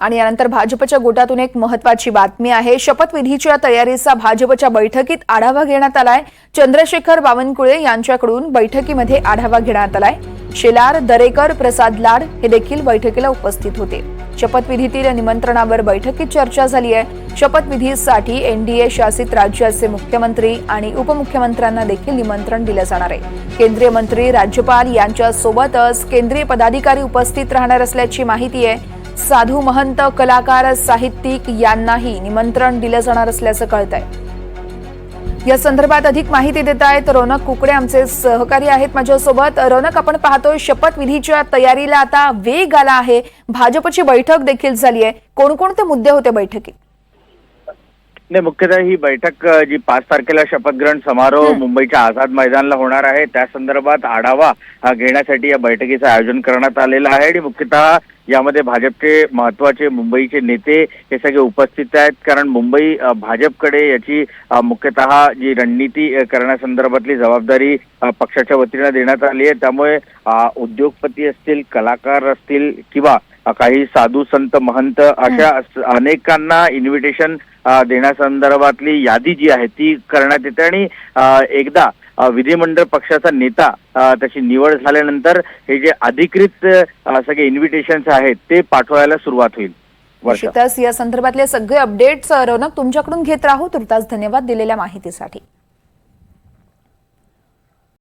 आणि यानंतर भाजपच्या गोटातून एक महत्त्वाची बातमी आहे। शपथविधीच्या तयारीचा भाजपच्या बैठकीत आढावा घेण्यात आलाय। चंद्रशेखर बावनकुळे यांच्याकडून बैठकीमध्ये आढावा घेण्यात आलाय। शेलार, दरेकर, प्रसाद लाड हे देखील बैठकीला उपस्थित होते। शपथविधीतील निमंत्रणावर बैठकीत चर्चा झाली आहे। शपथविधीसाठी एनडीए शासित राज्याचे मुख्यमंत्री आणि उपमुख्यमंत्र्यांना देखील निमंत्रण दिले जाणार आहे। केंद्रीय मंत्री, राज्यपाल यांच्यासोबतच केंद्रीय पदाधिकारी उपस्थित राहणार असल्याची माहिती आहे। साधू महंत, कलाकार, साहित्यिक यांनाही निमंत्रण दिले जाणार असल्याचं कळतंय। या संदर्भात अधिक माहिती देत आहेत रौनक कुकडे, आमचे सहकारी आहेत माझ्यासोबत। रौनक, आपण पाहतोय शपथविधीच्या तयारीला आता वेग आला आहे। भाजपची बैठक देखील झाली आहे। कोणकोणते मुद्दे होते बैठकीत? नाही, मुख्यतः ही बैठक जी 5 तारखेला शपथग्रहण समारोह मुंबईच्या आझाद मैदानला होणार आहे त्या संदर्भात आढावा घेण्यासाठी या बैठकीचं आयोजन करण्यात आलेलं आहे। आणि मुख्यतः यामध्ये भाजपचे महत्वाचे मुंबईचे नेते हे सगळे उपस्थित आहेत, कारण मुंबई भाजपकडे याची मुख्यतः जी रणनीती करण्यासंदर्भातली जबाबदारी पक्षाच्या वतीने देण्यात आली आहे। त्यामुळे उद्योगपती असतील, कलाकार असतील किंवा काही साधू संत महंत अशा अनेकांना इन्व्हिटेशन देण्यासंदर्भातली यादी जी आहे ती करण्यात येते। आणि एकदा विधिमंडळ पक्षाचा नेता त्याची निवड झाल्यानंतर हे जे अधिकृत सगळे इन्व्हिटेशन्स आहेत ते पाठवायला सुरुवात होईल। निश्चितच या संदर्भातले सगळे अपडेट्स रौनक तुमच्याकडून घेत राहू। तुर्तास धन्यवाद दिलेल्या माहितीसाठी।